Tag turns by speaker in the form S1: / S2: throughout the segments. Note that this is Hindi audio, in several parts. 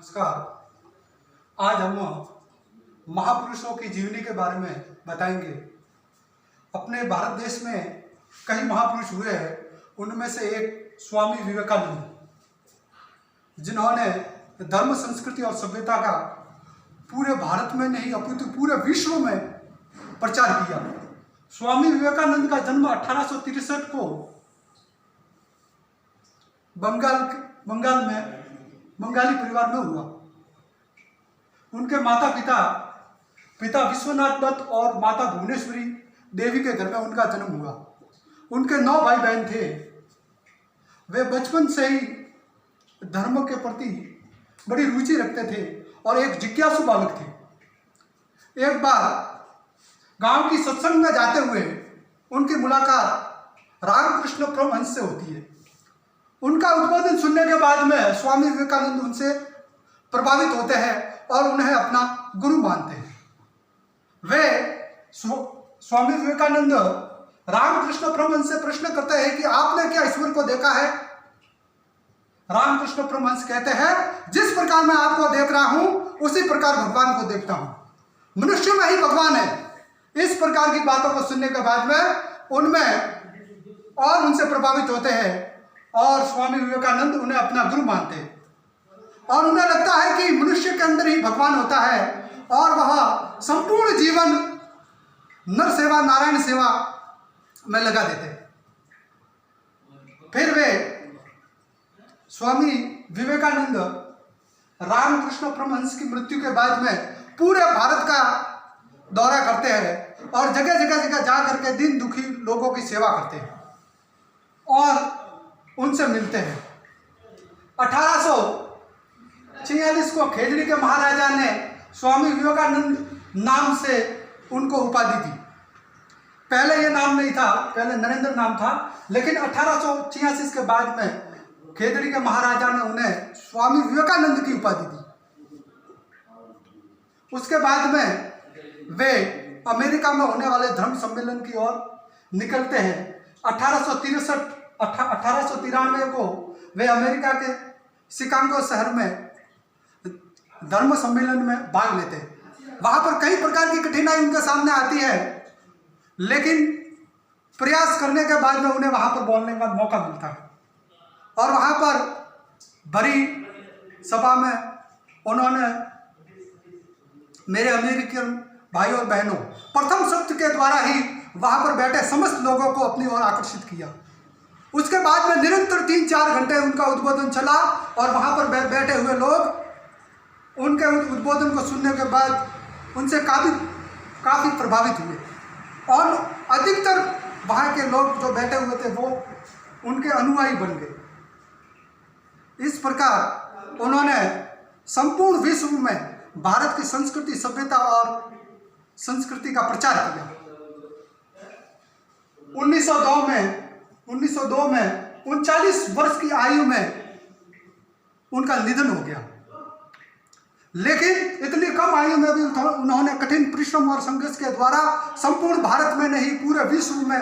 S1: नमस्कार। आज हम महापुरुषों की जीवनी के बारे में बताएंगे। अपने भारत देश में कई महापुरुष हुए हैं, उनमें से एक स्वामी विवेकानंद, जिन्होंने धर्म, संस्कृति और सभ्यता का पूरे भारत में नहीं अपितु पूरे विश्व में प्रचार किया। स्वामी विवेकानंद का जन्म 1863 को बंगाली परिवार में हुआ। उनके पिता विश्वनाथ दत्त और माता भुवनेश्वरी देवी के घर में उनका जन्म हुआ। उनके 9 भाई बहन थे। वे बचपन से ही धर्म के प्रति बड़ी रुचि रखते थे और एक जिज्ञासु बालक थे। एक बार गांव की सत्संग में जाते हुए उनकी मुलाकात रामकृष्ण परमहंस से होती है। उनका उद्बोधन सुनने के बाद में स्वामी विवेकानंद उनसे प्रभावित होते हैं और उन्हें अपना गुरु मानते हैं। वे स्वामी विवेकानंद रामकृष्ण परमहंस से प्रश्न करते हैं कि आपने क्या ईश्वर को देखा है? रामकृष्ण परमहंस कहते हैं, जिस प्रकार मैं आपको देख रहा हूं उसी प्रकार भगवान को देखता हूं। मनुष्य में ही भगवान है। इस प्रकार की बातों को सुनने के बाद में उनमें और उनसे प्रभावित होते हैं और स्वामी विवेकानंद उन्हें अपना गुरु मानते हैं। और उन्हें लगता है कि मनुष्य के अंदर ही भगवान होता है और वह संपूर्ण जीवन नर सेवा, नारायण सेवा में लगा देते हैं। फिर वे स्वामी विवेकानंद रामकृष्ण परमहंस की मृत्यु के बाद में पूरे भारत का दौरा करते हैं और जगह जगह जा करके दीन दुखी लोगों की सेवा करते हैं और उनसे मिलते हैं। 1846 को खेजड़ी के महाराजा ने स्वामी विवेकानंद नाम से उनको उपाधि दी। पहले ये नाम नहीं था, पहले नरेंद्र नाम था, लेकिन 1886 के बाद में खेजड़ी के महाराजा ने उन्हें स्वामी विवेकानंद की उपाधि दी। उसके बाद में वे अमेरिका में होने वाले धर्म सम्मेलन की ओर निकलते हैं। 1893 को वे अमेरिका के शिकागो शहर में धर्म सम्मेलन में भाग लेते हैं। वहां पर कई प्रकार की कठिनाई उनके सामने आती है, लेकिन प्रयास करने के बाद में उन्हें वहां पर बोलने का मौका मिलता है और वहां पर भरी सभा में उन्होंने मेरे अमेरिकन भाई और बहनों प्रथम शब्द के द्वारा ही वहां पर बैठे समस्त लोगों को अपनी ओर आकर्षित किया। उसके बाद में निरंतर 3-4 घंटे उनका उद्बोधन चला और वहां पर बैठे हुए लोग उनके उद्बोधन को सुनने के बाद उनसे काफ़ी प्रभावित हुए और अधिकतर वहाँ के लोग जो बैठे हुए थे वो उनके अनुयायी बन गए। इस प्रकार उन्होंने संपूर्ण विश्व में भारत की संस्कृति, सभ्यता और संस्कृति का प्रचार किया। 1902 में 39 वर्ष की आयु में उनका निधन हो गया। लेकिन इतनी कम आयु में भी उन्होंने कठिन परिश्रम और संघर्ष के द्वारा संपूर्ण भारत में नहीं पूरे विश्व में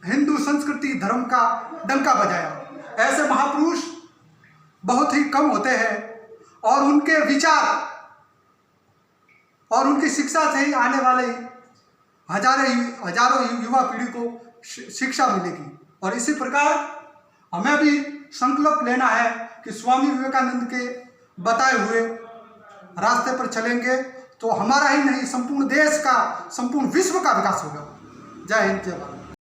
S1: हिंदू संस्कृति, धर्म का डंका बजाया। ऐसे महापुरुष बहुत ही कम होते हैं और उनके विचार और उनकी शिक्षा से ही आने वाले हजारों युवा पीढ़ी को शिक्षा मिलेगी। और इसी प्रकार हमें भी संकल्प लेना है कि स्वामी विवेकानंद के बताए हुए रास्ते पर चलेंगे तो हमारा ही नहीं संपूर्ण देश का, संपूर्ण विश्व का विकास होगा। जय हिंद, जय भारत।